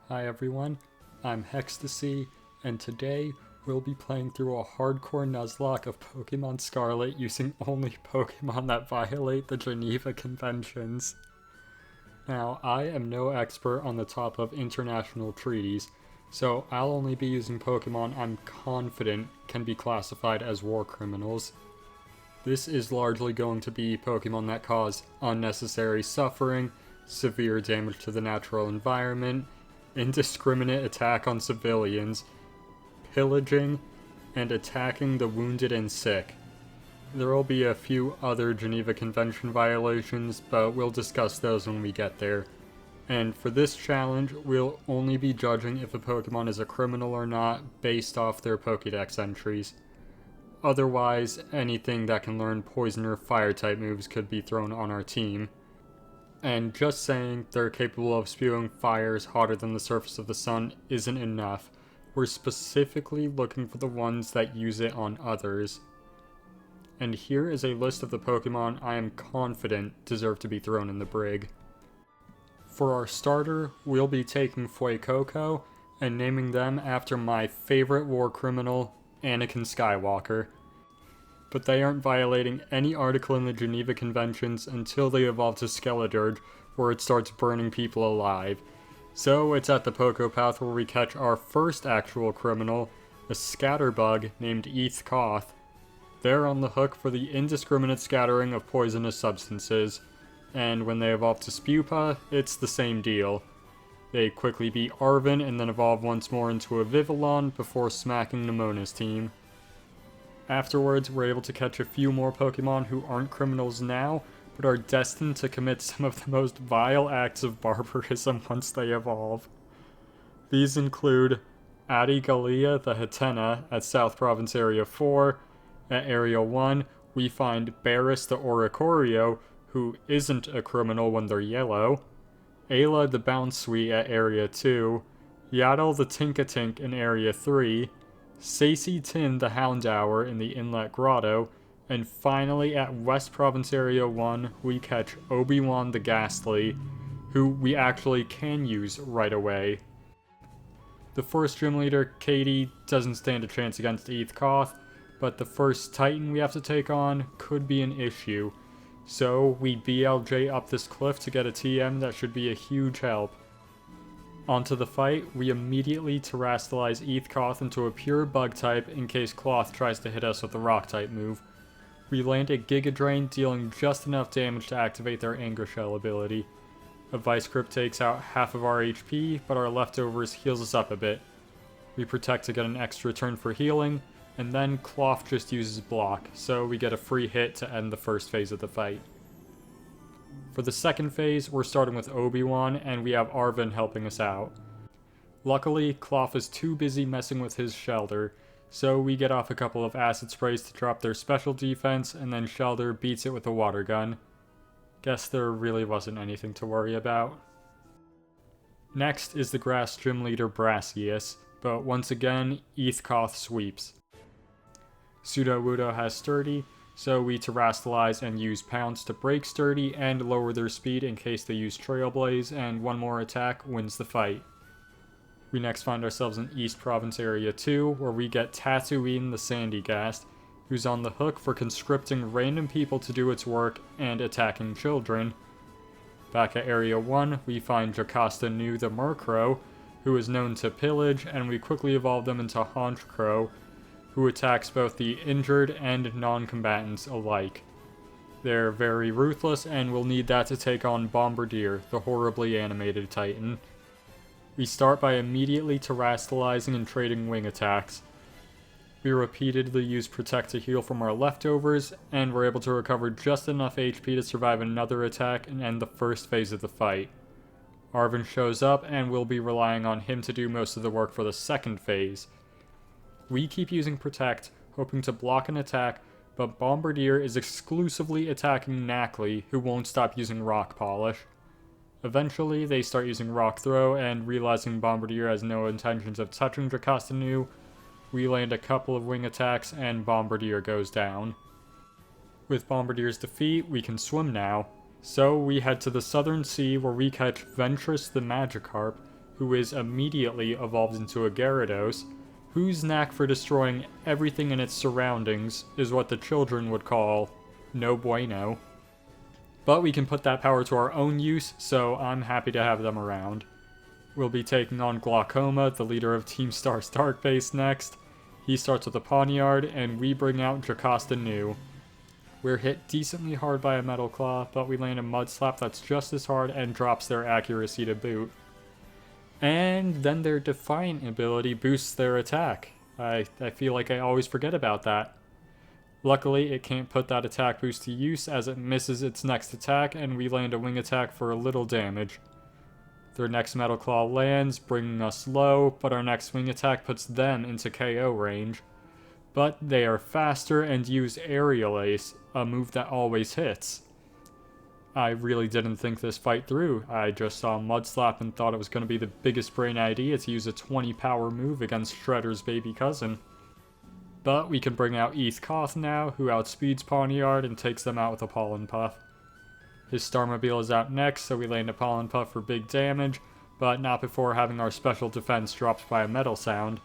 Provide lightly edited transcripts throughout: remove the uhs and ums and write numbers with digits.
Hi everyone, I'm Hextasy, and today we'll be playing through a hardcore Nuzlocke of Pokémon Scarlet using only Pokémon that violate the Geneva Conventions. Now, I am no expert on the top of international treaties, so I'll only be using Pokémon I'm confident can be classified as war criminals. This is largely going to be Pokémon that cause unnecessary suffering, severe damage to the natural environment, indiscriminate attack on civilians, pillaging, and attacking the wounded and sick. There will be a few other Geneva Convention violations, but we'll discuss those when we get there. And for this challenge, we'll only be judging if a Pokemon is a criminal or not based off their Pokédex entries. Otherwise, anything that can learn Poison or Fire-type moves could be thrown on our team. And just saying they're capable of spewing fires hotter than the surface of the sun isn't enough. We're specifically looking for the ones that use it on others. And here is a list of the Pokemon I am confident deserve to be thrown in the brig. For our starter, we'll be taking Fuecoco and naming them after my favorite war criminal, Anakin Skywalker. But they aren't violating any article in the Geneva Conventions until they evolve to Skeledirge, where it starts burning people alive. So it's at the Pokepath where we catch our first actual criminal, a scatterbug named Koth. They're on the hook for the indiscriminate scattering of poisonous substances, and when they evolve to Spupa, it's the same deal. They quickly beat Arven and then evolve once more into a Vivillon before smacking Nemona's team. Afterwards, we're able to catch a few more Pokemon who aren't criminals now, but are destined to commit some of the most vile acts of barbarism once they evolve. These include Adigalia the Hatena at South Province Area 4. At Area 1, we find Barris the Oricorio, who isn't a criminal when they're yellow, Ayla the Bounsweet at Area 2, Yaddle the Tinkatink in Area 3, Sacy Tin the Houndour in the Inlet Grotto, and finally at West Province Area 1 we catch Obi-Wan the Ghastly, who we actually can use right away. The first gym leader, Katie, doesn't stand a chance against Koth, but the first Titan we have to take on could be an issue. So we BLJ up this cliff to get a TM that should be a huge help. Onto the fight, we immediately terrestrialize Koth into a pure bug type in case Cloth tries to hit us with a rock type move. We land a Giga Drain, dealing just enough damage to activate their Anger Shell ability. A Vice Grip takes out half of our HP, but our leftovers heals us up a bit. We protect to get an extra turn for healing, and then Cloth just uses block, so we get a free hit to end the first phase of the fight. For the second phase, we're starting with Obi-Wan, and we have Arven helping us out. Luckily, Cloth is too busy messing with his Shelter, so we get off a couple of acid sprays to drop their special defense, and then Shelter beats it with a water gun. Guess there really wasn't anything to worry about. Next is the grass gym leader Brassius, but once again, Koth sweeps. Sudowoodo has Sturdy, so we terrestrialize and use Pounce to break Sturdy and lower their speed in case they use Trailblaze, and one more attack wins the fight. We next find ourselves in East Province Area 2, where we get Tatooine the Sandygast, who's on the hook for conscripting random people to do its work and attacking children. Back at Area 1, we find Jocasta Nu the Murkrow, who is known to pillage, and we quickly evolve them into Honchkrow, who attacks both the injured and non-combatants alike. They're very ruthless, and we'll need that to take on Bombardier, the horribly animated Titan. We start by immediately terrestrializing and trading wing attacks. We repeatedly use Protect to heal from our leftovers, and we're able to recover just enough HP to survive another attack and end the first phase of the fight. Arven shows up, and we'll be relying on him to do most of the work for the second phase. We keep using Protect, hoping to block an attack, but Bombardier is exclusively attacking Knackley, who won't stop using Rock Polish. Eventually, they start using Rock Throw, and realizing Bombardier has no intentions of touching Jocasta Nu, we land a couple of wing attacks, and Bombardier goes down. With Bombardier's defeat, we can swim now, so we head to the Southern Sea where we catch Ventress the Magikarp, who is immediately evolved into a Gyarados, whose knack for destroying everything in its surroundings is what the children would call no bueno. But we can put that power to our own use, so I'm happy to have them around. We'll be taking on Glaucoma, the leader of Team Star's Dark Base, next. He starts with a Pawniard, and we bring out Jocasta Nu. We're hit decently hard by a Metal Claw, but we land a Mud Slap that's just as hard and drops their accuracy to boot. And then their Defiant ability boosts their attack. I feel like I always forget about that. Luckily, it can't put that attack boost to use as it misses its next attack, and we land a Wing Attack for a little damage. Their next Metal Claw lands, bringing us low, but our next Wing Attack puts them into KO range. But they are faster and use Aerial Ace, a move that always hits. I really didn't think this fight through. I just saw Mud Slap and thought it was going to be the biggest brain idea to use a 20 power move against Shredder's baby cousin. But we can bring out Koth now, who outspeeds Pawniard and takes them out with a Pollen Puff. His Starmobile is out next, so we land a Pollen Puff for big damage, but not before having our special defense dropped by a Metal Sound.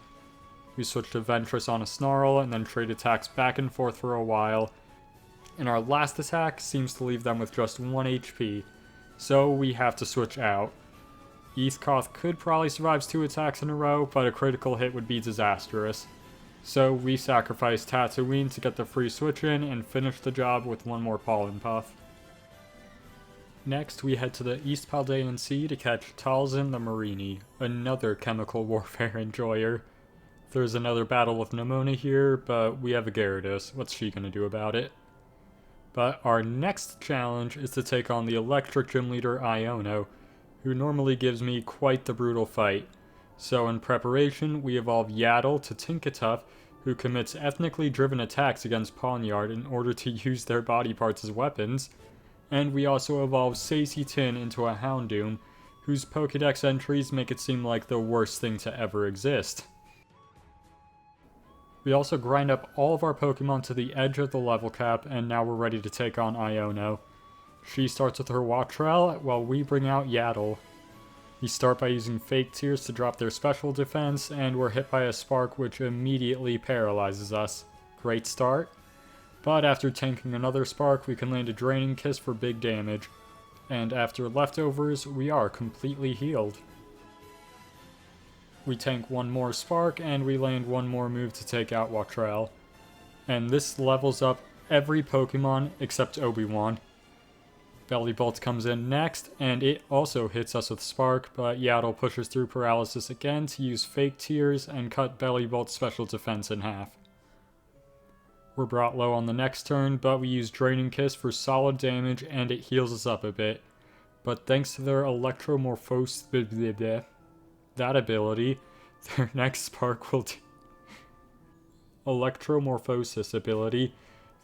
We switch to Ventress on a Snarl, and then trade attacks back and forth for a while, and our last attack seems to leave them with just 1 HP, so we have to switch out. Koth could probably survive 2 attacks in a row, but a critical hit would be disastrous. So we sacrifice Tatooine to get the free switch in and finish the job with 1 more Pollen Puff. Next, we head to the East Paldean Sea to catch Talzin the Marini, another chemical warfare enjoyer. There's another battle with Nemona here, but we have a Gyarados. What's she gonna do about it? But our next challenge is to take on the Electric Gym Leader Iono, who normally gives me quite the brutal fight. So in preparation, we evolve Yaddle to Tinkatuff, who commits ethnically driven attacks against Pawniard in order to use their body parts as weapons. And we also evolve Sacy Tin into a Houndoom, whose Pokédex entries make it seem like the worst thing to ever exist. We also grind up all of our Pokemon to the edge of the level cap, and now we're ready to take on Iono. She starts with her Wattrel, while we bring out Yaddle. We start by using Fake Tears to drop their special defense, and we're hit by a Spark which immediately paralyzes us. Great start. But after tanking another Spark, we can land a Draining Kiss for big damage. And after leftovers, we are completely healed. We tank 1 more Spark, and we land 1 more move to take out Wattrel. And this levels up every Pokemon except Obi-Wan. Bellibolt comes in next, and it also hits us with Spark, but Yaddle pushes through Paralysis again to use Fake Tears and cut Bellibolt's special defense in half. We're brought low on the next turn, but we use Draining Kiss for solid damage and it heals us up a bit. But thanks to their Electromorphosis, that ability, their next Spark will Electromorphosis ability,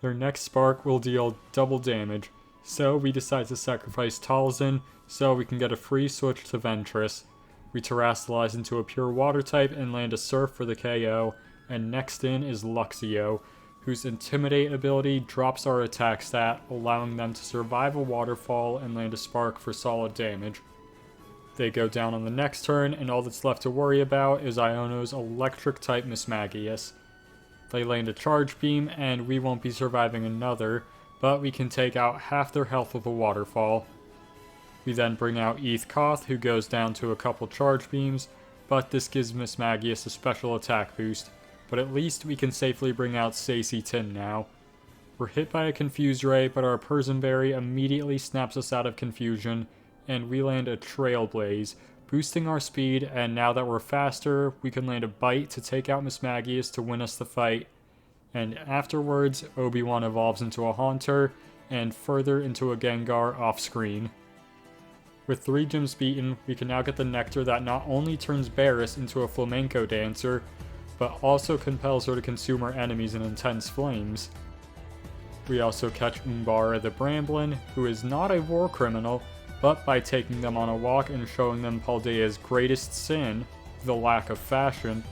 their next Spark will deal double damage. So we decide to sacrifice Talzin so we can get a free switch to Ventress. We Terrasilize into a pure water type and land a Surf for the KO, and next in is Luxio, whose Intimidate ability drops our attack stat, allowing them to survive a waterfall and land a Spark for solid damage. They go down on the next turn, and all that's left to worry about is Iono's Electric-type Mismagius. They land a Charge Beam, and we won't be surviving another, but we can take out half their health with a waterfall. We then bring out Koth, who goes down to a couple Charge Beams, but this gives Mismagius a special attack boost. But at least we can safely bring out Sacy Tin now. We're hit by a Confuse Ray, but our Persianberry immediately snaps us out of confusion, and we land a Trailblaze, boosting our speed, and now that we're faster, we can land a Bite to take out Mismagius to win us the fight. And afterwards, Obi-Wan evolves into a Haunter, and further into a Gengar off-screen. With 3 gyms beaten, we can now get the Nectar that not only turns Barris into a flamenco dancer, but also compels her to consume her enemies in intense flames. We also catch Umbara the Bramblin, who is not a war criminal, but by taking them on a walk and showing them Paldea's greatest sin, the lack of fashion,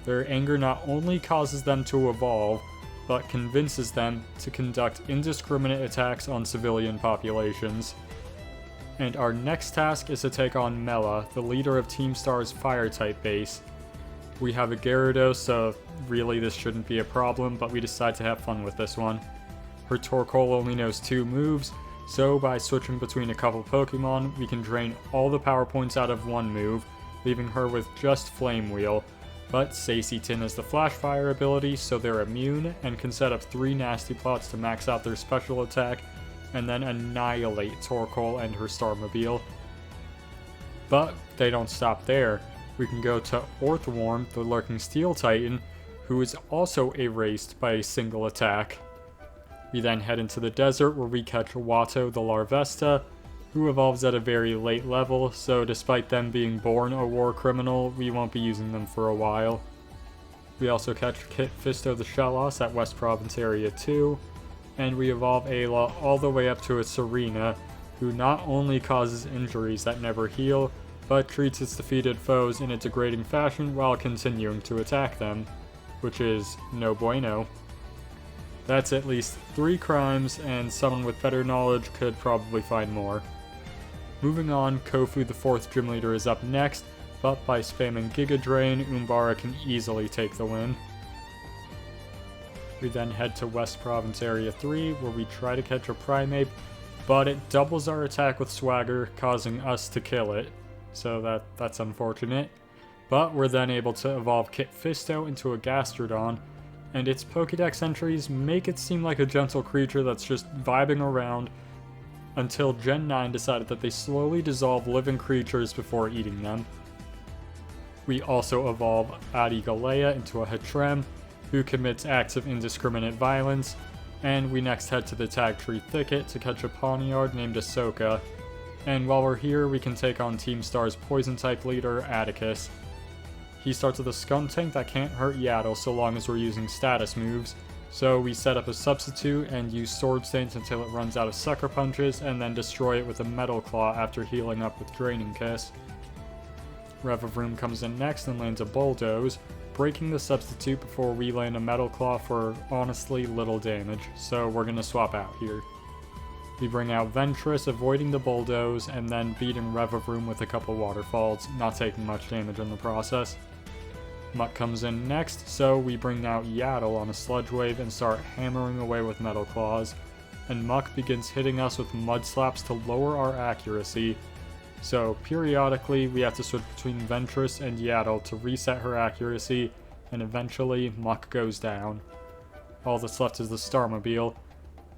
their anger not only causes them to evolve, but convinces them to conduct indiscriminate attacks on civilian populations. And our next task is to take on Mela, the leader of Team Star's Fire-type base. We have a Gyarados, so really this shouldn't be a problem, but we decide to have fun with this one. Her Torkoal only knows 2 moves, so by switching between a couple Pokemon, we can drain all the power points out of one move, leaving her with just Flame Wheel. But Sacytin has the Flash Fire ability, so they're immune, and can set up 3 Nasty Plots to max out their special attack, and then annihilate Torkoal and her Starmobile. But they don't stop there. We can go to Orthworm, the Lurking Steel Titan, who is also erased by a single attack. We then head into the desert where we catch Watto the Larvesta, who evolves at a very late level, so despite them being born a war criminal, we won't be using them for a while. We also catch Kit Fisto the Shellos at West Province Area 2, and we evolve Ayla all the way up to a Serena, who not only causes injuries that never heal, but treats its defeated foes in a degrading fashion while continuing to attack them, which is no bueno. That's at least 3 crimes, and someone with better knowledge could probably find more. Moving on, Kofu the 4th gym leader is up next, but by spamming Giga Drain, Umbara can easily take the win. We then head to West Province Area 3, where we try to catch a Primeape, but it doubles our attack with Swagger, causing us to kill it, so that's unfortunate. But we're then able to evolve Kit Fisto into a Gastrodon, and its Pokédex entries make it seem like a gentle creature that's just vibing around, until Gen 9 decided that they slowly dissolve living creatures before eating them. We also evolve Adi Galea into a Hatrem, who commits acts of indiscriminate violence, and we next head to the Tag Tree Thicket to catch a Pawniard named Ahsoka. And while we're here, we can take on Team Star's Poison-type leader, Atticus. He starts with a Skuntank that can't hurt Yaddle so long as we're using status moves, so we set up a substitute and use Sword Stance until it runs out of Sucker Punches, and then destroy it with a Metal Claw after healing up with Draining Kiss. Revavroom comes in next and lands a Bulldoze, breaking the substitute before we land a Metal Claw for honestly little damage, so we're gonna swap out here. We bring out Ventress, avoiding the Bulldoze, and then beating Revavroom with a couple Waterfalls, not taking much damage in the process. Muck comes in next, so we bring out Yaddle on a Sludge Wave and start hammering away with Metal Claws, and Muck begins hitting us with Mud Slaps to lower our accuracy, so periodically we have to switch between Ventress and Yaddle to reset her accuracy, and eventually Muck goes down. All that's left is the Starmobile.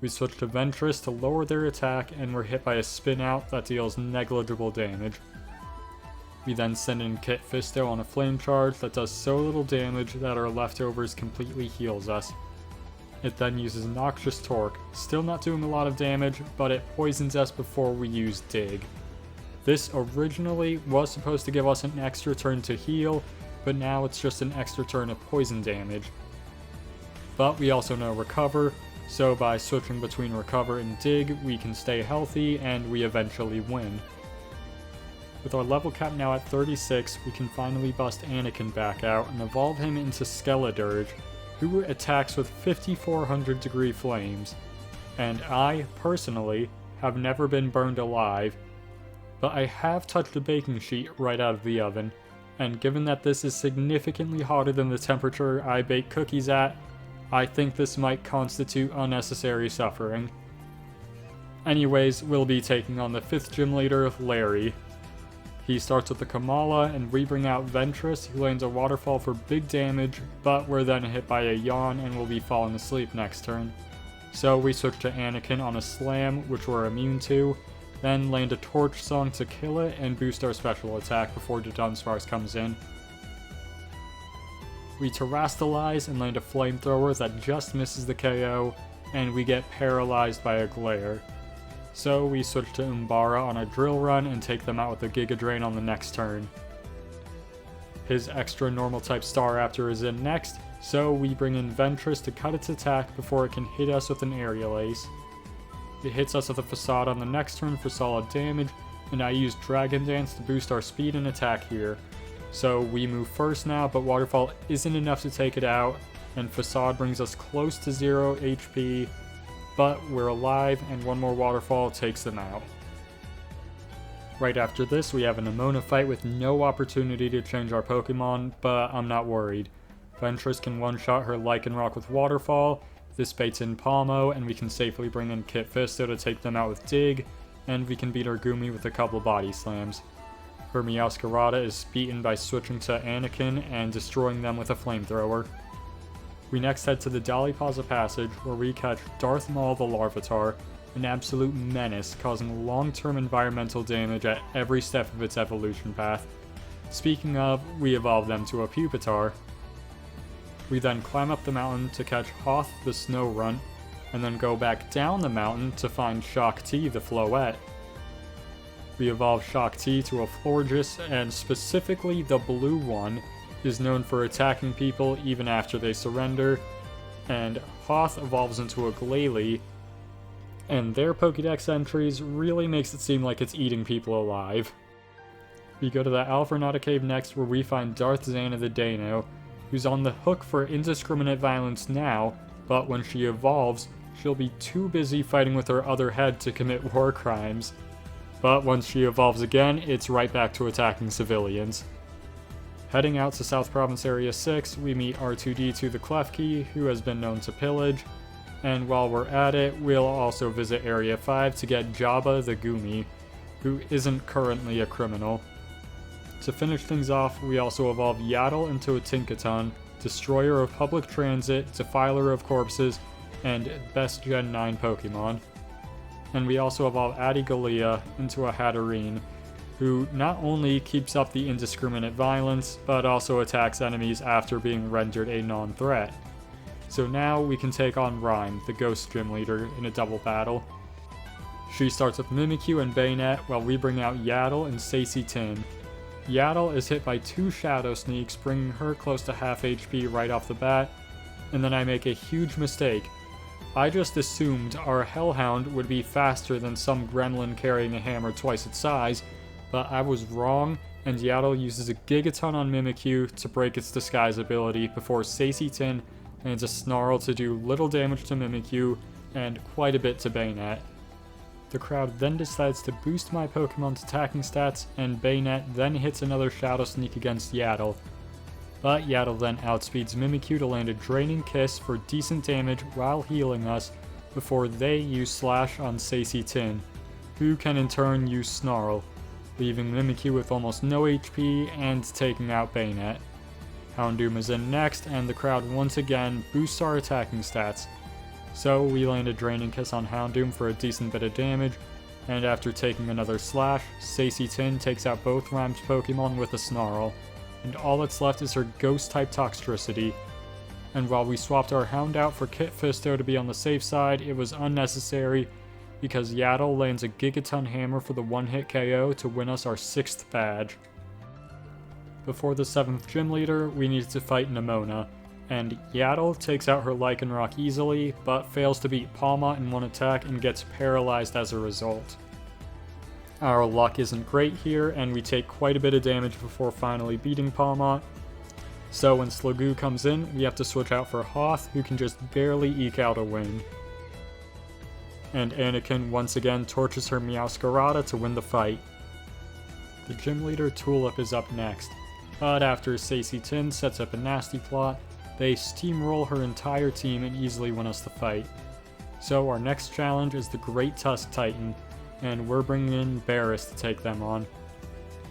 We switch to Ventress to lower their attack, and we're hit by a Spin Out that deals negligible damage. We then send in Kit Fisto on a Flame Charge that does so little damage that our leftovers completely heals us. It then uses Noxious Torque, still not doing a lot of damage, but it poisons us before we use Dig. This originally was supposed to give us an extra turn to heal, but now it's just an extra turn of poison damage. But we also know Recover, so by switching between Recover and Dig, we can stay healthy and we eventually win. With our level cap now at 36, we can finally bust Anakin back out and evolve him into Skeledirge, who attacks with 5400 degree flames. And I, personally, have never been burned alive, but I have touched a baking sheet right out of the oven, and given that this is significantly hotter than the temperature I bake cookies at, I think this might constitute unnecessary suffering. Anyways, we'll be taking on the 5th gym leader, Larry. He starts with the Kamala, and we bring out Ventress, who lands a Waterfall for big damage, but we're then hit by a Yawn and will be falling asleep next turn. So we switch to Anakin on a Slam, which we're immune to, then land a Torch Song to kill it and boost our special attack before the Dunsparce comes in. We Terrastalize and land a Flamethrower that just misses the KO, and we get paralyzed by a Glare. So we switch to Umbara on a Drill Run and take them out with a Giga Drain on the next turn. His extra normal type Staraptor is in next, so we bring in Ventress to cut its attack before it can hit us with an Aerial Ace. It hits us with a Facade on the next turn for solid damage, and I use Dragon Dance to boost our speed and attack here. So we move first now, but Waterfall isn't enough to take it out, and Facade brings us close to 0 HP, but we're alive and one more Waterfall takes them out. Right after this, we have an Nemona fight with no opportunity to change our Pokemon, but I'm not worried. Ventress can one-shot her Lycanroc with Waterfall, this baits in Palmo, and we can safely bring in Kit Fisto to take them out with Dig, and we can beat our Gumi with a couple body slams. Her Meowscarada is beaten by switching to Anakin and destroying them with a flamethrower. We next head to the Dalipaza Passage, where we catch Darth Maul the Larvitar, an absolute menace, causing long-term environmental damage at every step of its evolution path. Speaking of, we evolve them to a Pupitar. We then climb up the mountain to catch Hoth the Snow Runt, and then go back down the mountain to find Shock T the Floette. We evolve Shock T to a Florges, and specifically the blue one is known for attacking people even after they surrender, and Hoth evolves into a Glalie, and their Pokédex entries really makes it seem like it's eating people alive. We go to the Alfornata Cave next, where we find Darth Zannah the Dano, who's on the hook for indiscriminate violence now, but when she evolves, she'll be too busy fighting with her other head to commit war crimes. But once she evolves again, it's right back to attacking civilians. Heading out to South Province Area 6, we meet R2-D2 the Klefki, who has been known to pillage, and while we're at it, we'll also visit Area 5 to get Jabba the Gumi, who isn't currently a criminal. To finish things off, we also evolve Yaddle into a Tinkaton, Destroyer of Public Transit, Defiler of Corpses, and Best Gen 9 Pokemon. And we also evolve Adigalea into a Hatterene, who not only keeps up the indiscriminate violence, but also attacks enemies after being rendered a non-threat. So now we can take on Rhyme, the Ghost Gym Leader, in a double battle. She starts with Mimikyu and Bayonet, while we bring out Yaddle and Sacy Tin. Yaddle is hit by 2 Shadow Sneaks, bringing her close to half HP right off the bat, and then I make a huge mistake. I just assumed our Hellhound would be faster than some gremlin carrying a hammer twice its size, but I was wrong, and Yaddle uses a Gigaton on Mimikyu to break its disguise ability before Sacy Tin lands a Snarl to do little damage to Mimikyu and quite a bit to Bayonet. The crowd then decides to boost my Pokemon's attacking stats, and Bayonet then hits another Shadow Sneak against Yaddle. But Yaddle then outspeeds Mimikyu to land a Draining Kiss for decent damage while healing us before they use Slash on Sacy Tin, who can in turn use Snarl, leaving Mimikyu with almost no HP and taking out Bayonet. Houndoom is in next, and the crowd once again boosts our attacking stats. So we land a Draining Kiss on Houndoom for a decent bit of damage, and after taking another Slash, Sacy Tin takes out both Rhyme's Pokemon with a Snarl, and all that's left is her Ghost-type Toxtricity. And while we swapped our Hound out for Kit Fisto to be on the safe side, it was unnecessary, because Yaddle lands a Gigaton Hammer for the one-hit KO to win us our 6th badge. Before the 7th Gym Leader, we need to fight Nemona, and Yaddle takes out her Lycanroc easily, but fails to beat Palma in one attack and gets paralyzed as a result. Our luck isn't great here, and we take quite a bit of damage before finally beating Palma. So when Slugoo comes in, we have to switch out for Hoth, who can just barely eke out a win. And Anakin once again torches her Meowscarada to win the fight. The Gym Leader Tulip is up next, but after Sacy Tin sets up a nasty plot, they steamroll her entire team and easily win us the fight. So our next challenge is the Great Tusk Titan, and we're bringing in Barris to take them on.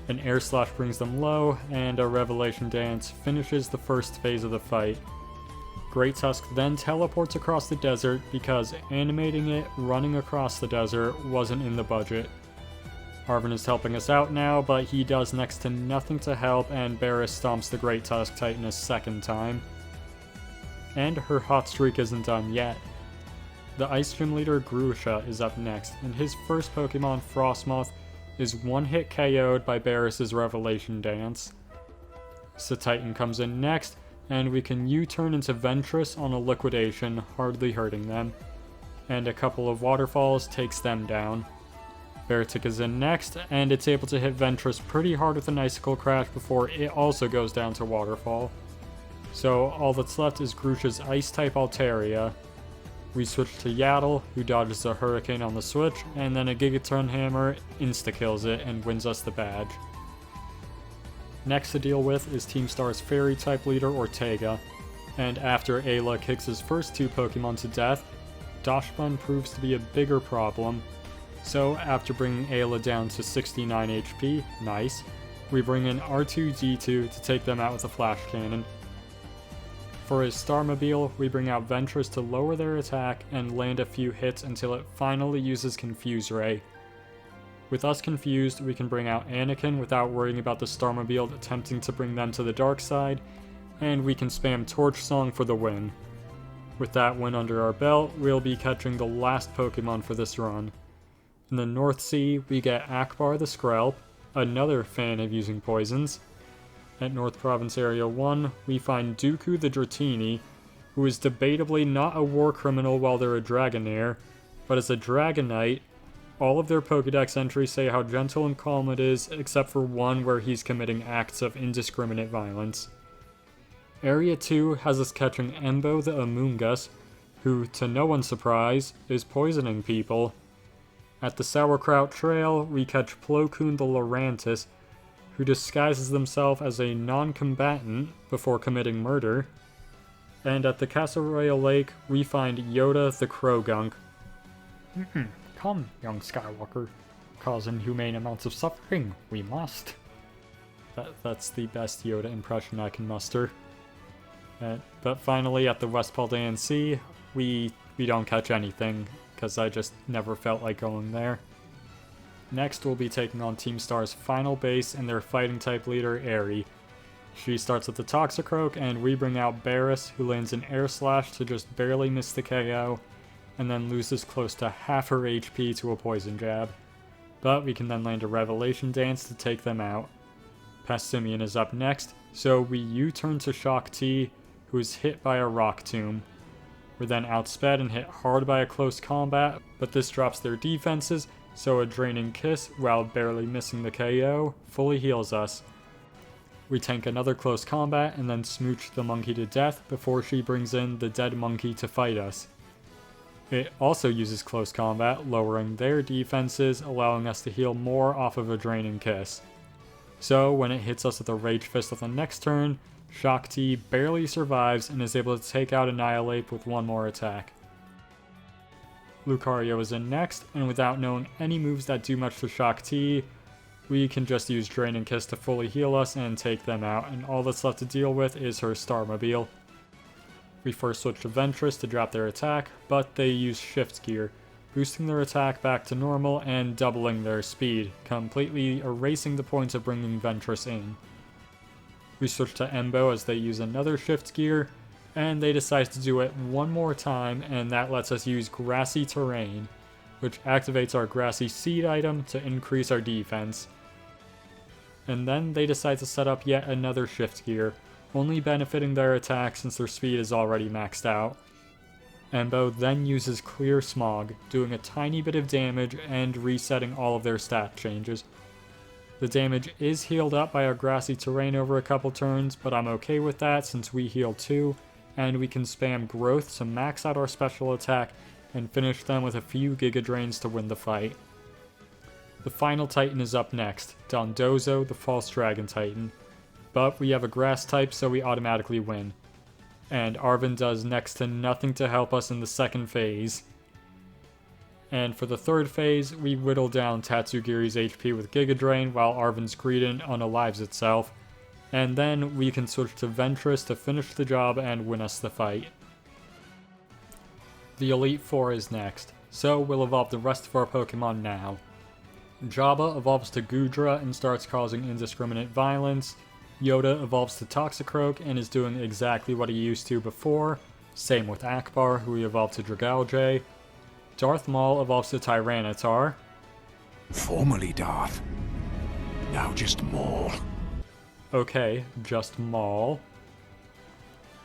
An Air Slash brings them low, and a Revelation Dance finishes the first phase of the fight. Great Tusk then teleports across the desert because animating it running across the desert wasn't in the budget. Harvin is helping us out now, but he does next to nothing to help, and Barris stomps the Great Tusk Titan a second time. And her hot streak isn't done yet. The Ice Gym Leader Grusha is up next, and his first Pokemon, Frostmoth, is one-hit KO'd by Barris' Revelation Dance. Titan comes in next, and we can U-turn into Ventress on a Liquidation, hardly hurting them. And a couple of Waterfalls takes them down. Beartic is in next, and it's able to hit Ventress pretty hard with an Icicle Crash before it also goes down to Waterfall. So all that's left is Grusha's Ice-type Altaria. We switch to Yaddle, who dodges a Hurricane on the switch, and then a Gigaton Hammer insta-kills it and wins us the badge. Next to deal with is Team Star's Fairy-type leader Ortega, and after Ayla kicks his first 2 Pokemon to death, Dachshund proves to be a bigger problem. So after bringing Ayla down to 69 HP, nice, we bring in R2-D2 to take them out with a Flash Cannon. For his Starmobile, we bring out Ventress to lower their attack and land a few hits until it finally uses Confuse Ray. With us confused, we can bring out Anakin without worrying about the Starmobile attempting to bring them to the dark side, and we can spam Torch Song for the win. With that win under our belt, we'll be catching the last Pokemon for this run. In the North Sea, we get Akbar the Skrelp, another fan of using poisons. At North Province Area 1, we find Dooku the Dratini, who is debatably not a war criminal while they're a Dragonair, but as a Dragonite, all of their Pokédex entries say how gentle and calm it is, except for one where he's committing acts of indiscriminate violence. Area 2 has us catching Embo the Amoonguss, who, to no one's surprise, is poisoning people. At the Sauerkraut Trail, we catch Plo Koon the Lurantis, who disguises himself as a non-combatant before committing murder. And at the Castle Royal Lake, we find Yoda the Krogunk. Come, young Skywalker. Cause inhumane amounts of suffering, we must. That's the best Yoda impression I can muster. But finally, at the West Paldean Sea, we don't catch anything, because I just never felt like going there. Next, we'll be taking on Team Star's final base and their fighting-type leader, Aerie. She starts with the Toxicroak, and we bring out Barris, who lands an Air Slash to just barely miss the KO, and then loses close to half her HP to a Poison Jab. But we can then land a Revelation Dance to take them out. Passimian is up next, so we U-turn to Shock T, who is hit by a Rock Tomb. We're then outsped and hit hard by a close combat, but this drops their defenses, so a Draining Kiss, while barely missing the KO, fully heals us. We tank another close combat and then smooch the monkey to death before she brings in the dead monkey to fight us. It also uses close combat, lowering their defenses, allowing us to heal more off of a Draining Kiss. So when it hits us with a Rage Fist on the next turn, Shock T barely survives and is able to take out Annihilate with one more attack. Lucario is in next, and without knowing any moves that do much to Shock T, we can just use Draining Kiss to fully heal us and take them out, and all that's left to deal with is her Starmobile. We first switch to Ventress to drop their attack, but they use Shift Gear, boosting their attack back to normal and doubling their speed, completely erasing the point of bringing Ventress in. We switch to Embo as they use another Shift Gear, and they decide to do it one more time, and that lets us use Grassy Terrain, which activates our Grassy Seed item to increase our defense. And then they decide to set up yet another Shift Gear, only benefiting their attack since their speed is already maxed out. Embo then uses Clear Smog, doing a tiny bit of damage and resetting all of their stat changes. The damage is healed up by our Grassy Terrain over a couple turns, but I'm okay with that since we heal too, and we can spam Growth to max out our special attack and finish them with a few Giga Drains to win the fight. The final Titan is up next, Dondozo, the False Dragon Titan, but we have a Grass type so we automatically win. And Arven does next to nothing to help us in the second phase. And for the third phase, we whittle down Tatsugiri's HP with Giga Drain while Arven's Greedent unalives itself, and then we can switch to Ventress to finish the job and win us the fight. The Elite Four is next, so we'll evolve the rest of our Pokemon now. Jabba evolves to Goodra and starts causing indiscriminate violence. Yoda evolves to Toxicroak and is doing exactly what he used to before. Same with Akbar, who he evolved to Dragalge. Darth Maul evolves to Tyranitar. Formerly Darth, now just Maul. Okay, just Maul.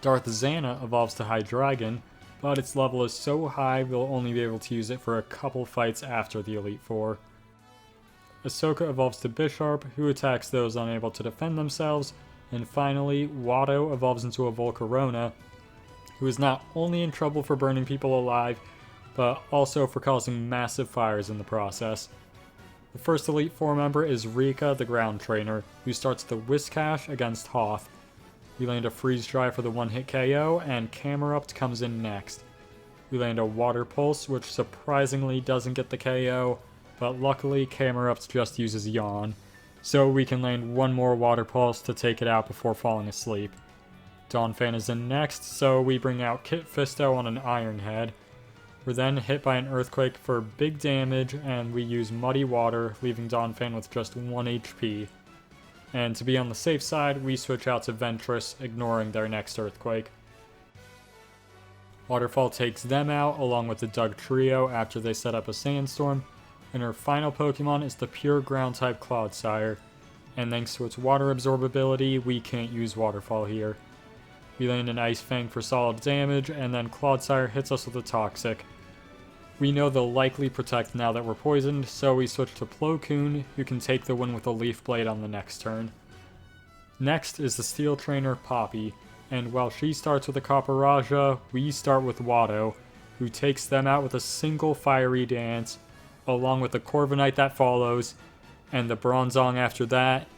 Darth Zannah evolves to Hydreigon, but its level is so high we'll only be able to use it for a couple fights after the Elite Four. Ahsoka evolves to Bisharp, who attacks those unable to defend themselves, and finally, Watto evolves into a Volcarona, who is not only in trouble for burning people alive, but also for causing massive fires in the process. The first Elite Four member is Rika, the ground trainer, who starts the Whiscash against Hoth. We land a Freeze Dry for the one-hit KO, and Camerupt comes in next. We land a Water Pulse, which surprisingly doesn't get the KO, but luckily Camerupt just uses Yawn, so we can land one more Water Pulse to take it out before falling asleep. Dawnfang is in next, so we bring out Kit Fisto on an Iron Head. We're then hit by an Earthquake for big damage, and we use Muddy Water, leaving Dawnfang with just 1 HP. And to be on the safe side, we switch out to Ventress, ignoring their next Earthquake. Waterfall takes them out, along with the Doug Trio after they set up a Sandstorm, and our final Pokemon is the pure Ground-type Clodsire, and thanks to its Water Absorbability, we can't use Waterfall here. We land an Ice Fang for solid damage, and then Clodsire hits us with a Toxic. We know they'll likely protect now that we're poisoned, so we switch to Plo Koon, who can take the win with a Leaf Blade on the next turn. Next is the Steel Trainer Poppy, and while she starts with a Copperajah, we start with Watto, who takes them out with a single Fiery Dance, along with the Corviknight that follows, and the Bronzong after that,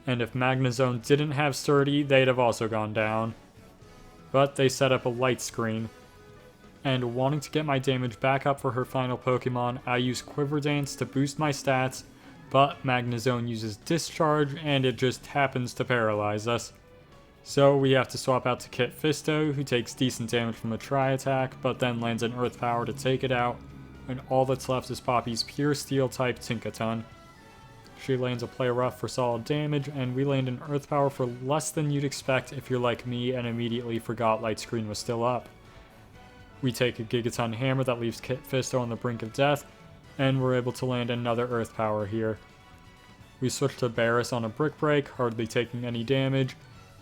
and if Magnezone didn't have Sturdy, they'd have also gone down. But they set up a Light Screen, and wanting to get my damage back up for her final Pokemon, I use Quiver Dance to boost my stats, but Magnezone uses Discharge and it just happens to paralyze us. So we have to swap out to Kit Fisto, who takes decent damage from a Tri-Attack, but then lands an Earth Power to take it out, and all that's left is Poppy's pure Steel-type Tinkaton. She lands a Play Rough for solid damage, and we land an Earth Power for less than you'd expect if you're like me and immediately forgot Light Screen was still up. We take a Gigaton Hammer that leaves Kit Fisto on the brink of death, and we're able to land another Earth Power here. We switch to Barris on a Brick Break, hardly taking any damage,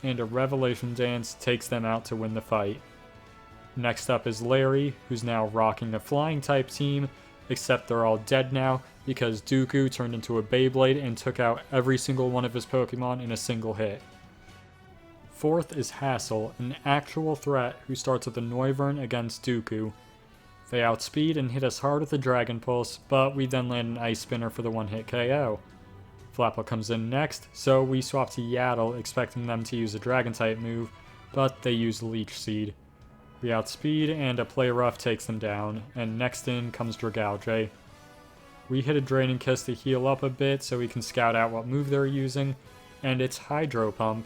and a Revelation Dance takes them out to win the fight. Next up is Larry, who's now rocking a Flying-type team, except they're all dead now because Dooku turned into a Beyblade and took out every single one of his Pokemon in a single hit. Fourth is Hassel, an actual threat who starts with a Noivern against Dooku. They outspeed and hit us hard with a Dragon Pulse, but we then land an Ice Spinner for the one-hit KO. Flapple comes in next, so we swap to Yaddle, expecting them to use a Dragon-type move, but they use Leech Seed. We outspeed, and a Play Rough takes them down, and next in comes Dragalge. We hit a Draining Kiss to heal up a bit so we can scout out what move they're using, and it's Hydro Pump.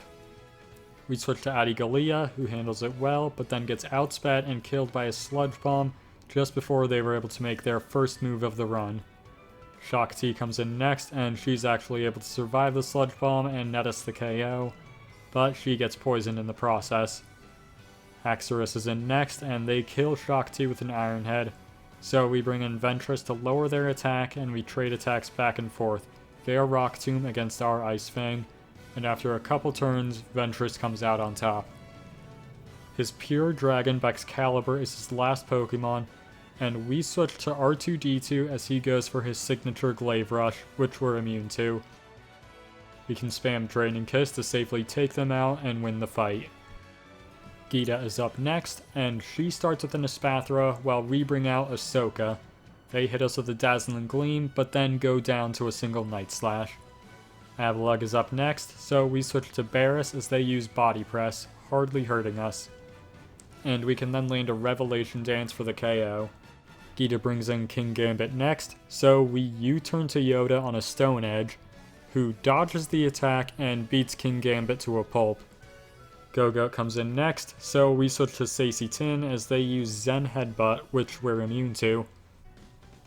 We switch to Adigalea, who handles it well, but then gets outspat and killed by a Sludge Bomb just before they were able to make their first move of the run. Shock T comes in next, and she's actually able to survive the Sludge Bomb and net us the KO, but she gets poisoned in the process. Haxorus is in next, and they kill Shock T with an Iron Head, so we bring in Ventress to lower their attack, and we trade attacks back and forth. Their Rock Tomb against our Ice Fang, and after a couple turns, Ventress comes out on top. His pure Dragon Excalibur is his last Pokemon, and we switch to R2-D2 as he goes for his signature Glaive Rush, which we're immune to. We can spam Draining Kiss to safely take them out and win the fight. Geeta is up next, and she starts with an Espathra while we bring out Ahsoka. They hit us with a Dazzling Gleam, but then go down to a single Night Slash. Avalugg is up next, so we switch to Barris as they use Body Press, hardly hurting us. And we can then land a Revelation Dance for the KO. Geeta brings in King Gambit next, so we U-turn to Yoda on a Stone Edge, who dodges the attack and beats King Gambit to a pulp. Go-Go comes in next, so we switch to Sacy Tin as they use Zen Headbutt, which we're immune to.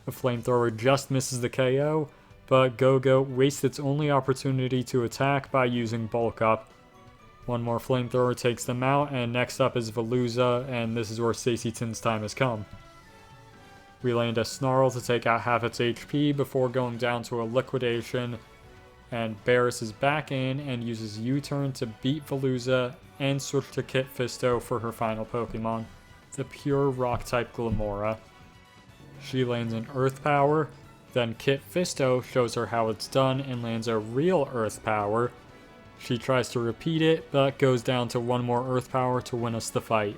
A Flamethrower just misses the KO, but Go-Go wastes its only opportunity to attack by using Bulk Up. One more Flamethrower takes them out, and next up is Veluza, and this is where Sacy Tin's time has come. We land a Snarl to take out half its HP before going down to a Liquidation, and Barris is back in and uses U-turn to beat Veluza and switch to Kit Fisto for her final Pokemon, the pure Rock-type Glamora. She lands an Earth Power, then Kit Fisto shows her how it's done and lands a real Earth Power. She tries to repeat it, but goes down to one more Earth Power to win us the fight.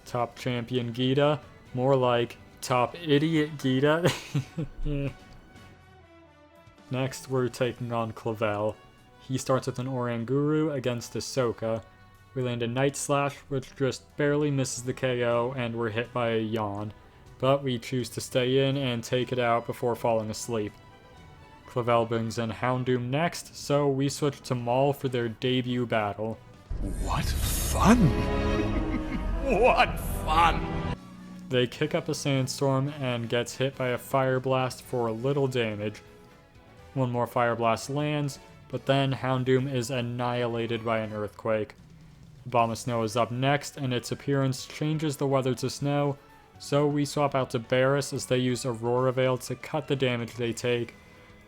Top champion Gita. More like top idiot Gita. Next, we're taking on Clavel. He starts with an Oranguru against Ahsoka. We land a Night Slash, which just barely misses the KO, and we're hit by a Yawn. But we choose to stay in and take it out before falling asleep. Clavel brings in Houndoom next, so we switch to Maul for their debut battle. What fun! What fun! They kick up a sandstorm and gets hit by a fire blast for little damage. One more fire blast lands, but then Houndoom is annihilated by an earthquake. Abomasnow is up next, and its appearance changes the weather to snow, so we swap out to Barris as they use Aurora Veil to cut the damage they take,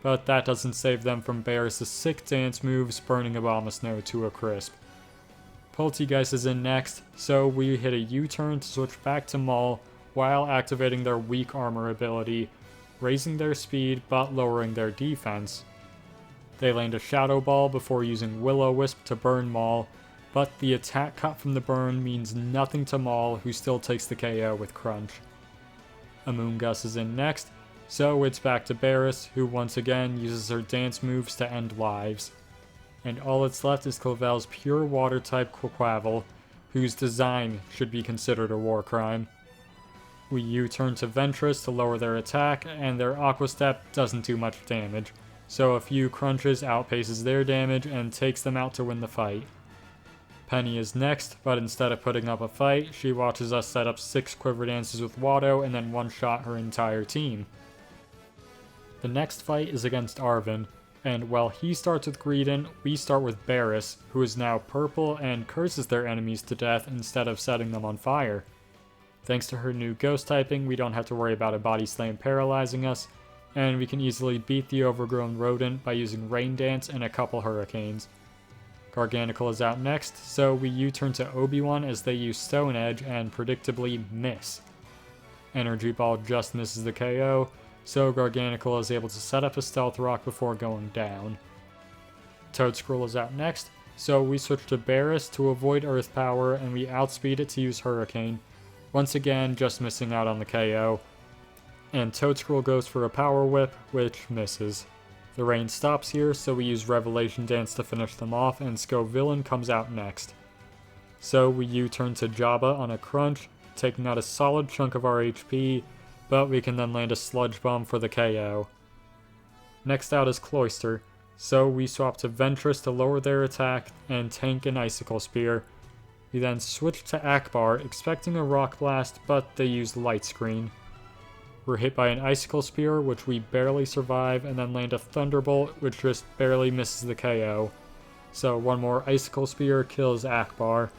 but that doesn't save them from Barris' sick dance moves, burning Abomasnow to a crisp. Poltegeist is in next, so we hit a U-turn to switch back to Maul while activating their weak armor ability, raising their speed but lowering their defense. They land a Shadow Ball before using Will-O-Wisp to burn Maul, but the attack cut from the burn means nothing to Maul, who still takes the KO with Crunch. Amoonguss is in next, so it's back to Barris, who once again uses her dance moves to end lives. And all that's left is Clavel's pure water type Quaquaval, whose design should be considered a war crime. We U-turn to Ventress to lower their attack, and their Aqua Step doesn't do much damage, so a few crunches outpaces their damage and takes them out to win the fight. Penny is next, but instead of putting up a fight, she watches us set up 6 Quiver Dances with Watto and then one-shot her entire team. The next fight is against Arven, and while he starts with Greedent, we start with Barris, who is now purple and curses their enemies to death instead of setting them on fire. Thanks to her new ghost typing, we don't have to worry about a body slam paralyzing us, and we can easily beat the overgrown rodent by using Rain Dance and a couple hurricanes. Garganacl is out next, so we U-turn to Obi-Wan as they use Stone Edge and predictably miss. Energy Ball just misses the KO, so Garganacl is able to set up a Stealth Rock before going down. Toadscroll is out next, so we switch to Barris to avoid Earth Power and we outspeed it to use Hurricane, once again just missing out on the KO. And Toadscroll goes for a Power Whip, which misses. The rain stops here, so we use Revelation Dance to finish them off, and Scovillain comes out next. So we U-turn to Jabba on a crunch, taking out a solid chunk of our HP, but we can then land a Sludge Bomb for the KO. Next out is Cloyster, so we swap to Ventress to lower their attack and tank an Icicle Spear. We then switch to Akbar, expecting a Rock Blast, but they use Light Screen. We're hit by an Icicle Spear, which we barely survive, and then land a Thunderbolt, which just barely misses the KO. So one more Icicle Spear kills Akbar.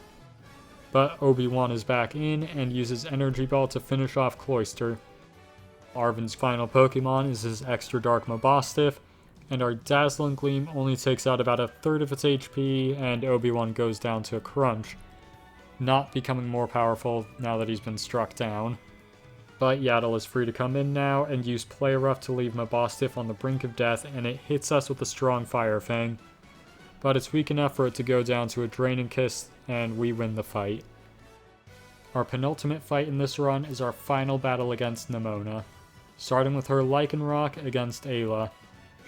But Obi-Wan is back in and uses Energy Ball to finish off Cloyster. Arven's final Pokemon is his Extra Dark Mabostiff, and our Dazzling Gleam only takes out about a third of its HP, and Obi-Wan goes down to a crunch, not becoming more powerful now that he's been struck down. But Yaddle is free to come in now and use Play Rough to leave Mabostiff on the brink of death, and it hits us with a strong Fire Fang. But it's weak enough for it to go down to a Draining Kiss, and we win the fight. Our penultimate fight in this run is our final battle against Nemona, starting with her Lycanroc against Ayla.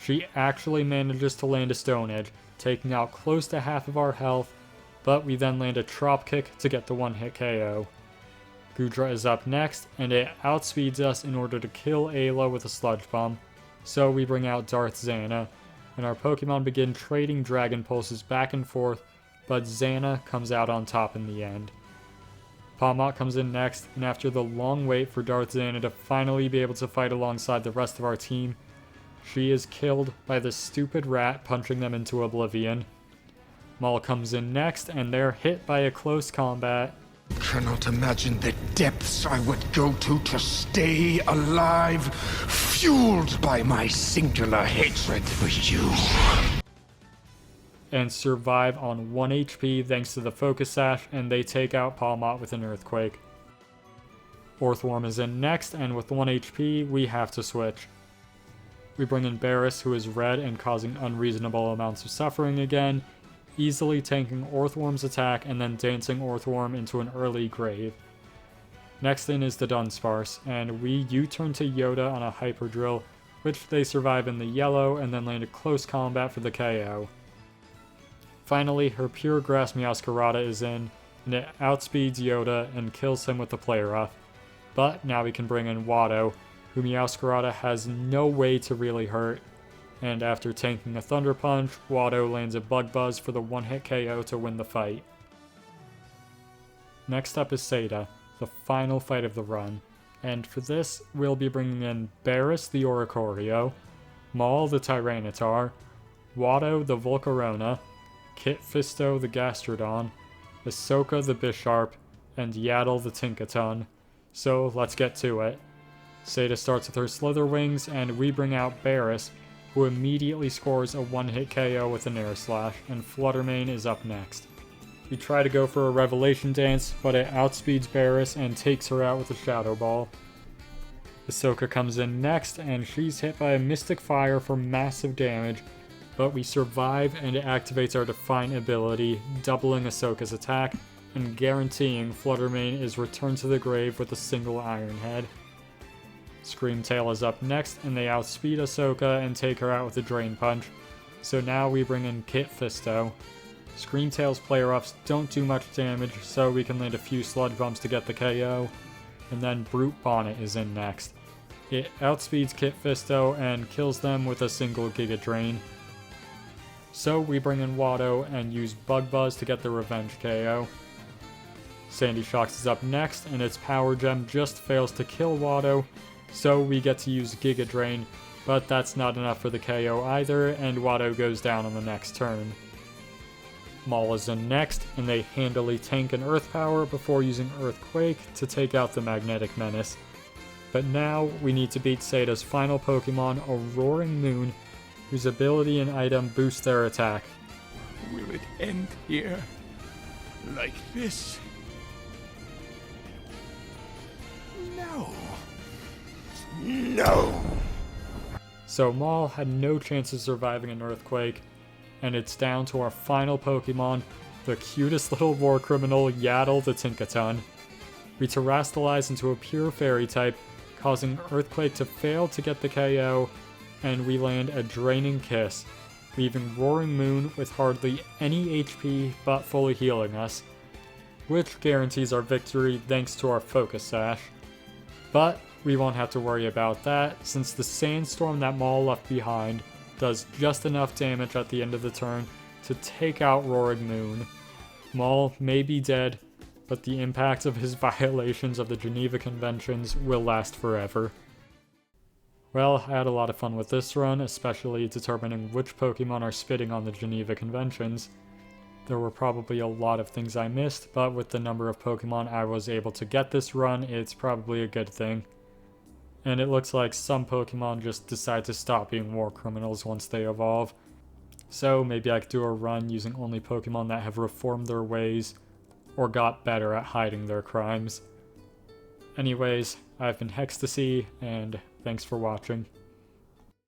She actually manages to land a Stone Edge, taking out close to half of our health, but we then land a Trop Kick to get the one-hit KO. Goodra is up next, and it outspeeds us in order to kill Ayla with a Sludge Bomb, so we bring out Darth Zannah, and our Pokemon begin trading Dragon Pulses back and forth, but Zannah comes out on top in the end. Palmot comes in next, and after the long wait for Darth Zannah to finally be able to fight alongside the rest of our team, she is killed by the stupid rat punching them into oblivion. Maul comes in next, and they're hit by a close combat. Cannot imagine the depths I would go to stay alive, fueled by my singular hatred for you. And survive on 1 HP thanks to the Focus Sash, and they take out Palmot with an Earthquake. Orthworm is in next, and with 1 HP, we have to switch. We bring in Barris, who is red and causing unreasonable amounts of suffering again, easily tanking Orthworm's attack and then dancing Orthworm into an early grave. Next in is the Dunsparce, and we U-turn to Yoda on a Hyper Drill, which they survive in the yellow and then land a close combat for the KO. Finally, her pure grass Meowscarada is in, and it outspeeds Yoda and kills him with the Play Rough. But now we can bring in Watto, who Meowscarada has no way to really hurt, and after tanking a Thunder Punch, Watto lands a Bug Buzz for the one-hit KO to win the fight. Next up is Seda, the final fight of the run, and for this we'll be bringing in Barris the Oricorio, Maul the Tyranitar, Watto the Volcarona, Kit Fisto the Gastrodon, Ahsoka the Bisharp, and Yaddle the Tinkaton. So let's get to it. Seda starts with her Slither Wings, and we bring out Barris, who immediately scores a one-hit KO with an Air Slash, and Fluttermane is up next. We try to go for a Revelation Dance, but it outspeeds Barris and takes her out with a Shadow Ball. Ahsoka comes in next, and she's hit by a Mystic Fire for massive damage, but we survive and it activates our Define ability, doubling Ahsoka's attack, and guaranteeing Fluttermane is returned to the grave with a single Iron Head. Screamtail is up next, and they outspeed Ahsoka and take her out with a Drain Punch, so now we bring in Kit Fisto. Screamtail's Play Roughs don't do much damage, so we can land a few Sludge Bombs to get the KO, and then Brute Bonnet is in next. It outspeeds Kit Fisto and kills them with a single Giga Drain. So we bring in Watto and use Bug Buzz to get the Revenge KO. Sandy Shocks is up next, and its Power Gem just fails to kill Watto, so we get to use Giga Drain, but that's not enough for the KO either, and Watto goes down on the next turn. Maul is in next, and they handily tank an Earth Power before using Earthquake to take out the Magnetic Menace. But now we need to beat Seda's final Pokemon, a Roaring Moon, whose ability and item boost their attack. Will it end here? Like this? No. No! So Maul had no chance of surviving an Earthquake, and it's down to our final Pokemon, the cutest little war criminal Yaddle the Tinkaton. We Terrastalize into a pure Fairy type, causing Earthquake to fail to get the KO, and we land a Draining Kiss, leaving Roaring Moon with hardly any HP but fully healing us, which guarantees our victory thanks to our Focus Sash. But we won't have to worry about that, since the Sandstorm that Maul left behind does just enough damage at the end of the turn to take out Roaring Moon. Maul may be dead, but the impact of his violations of the Geneva Conventions will last forever. Well, I had a lot of fun with this run, especially determining which Pokemon are spitting on the Geneva Conventions. There were probably a lot of things I missed, but with the number of Pokemon I was able to get this run, it's probably a good thing. And it looks like some Pokemon just decide to stop being war criminals once they evolve. So maybe I could do a run using only Pokemon that have reformed their ways, or got better at hiding their crimes. Anyways, I've been Hextasy, and thanks for watching.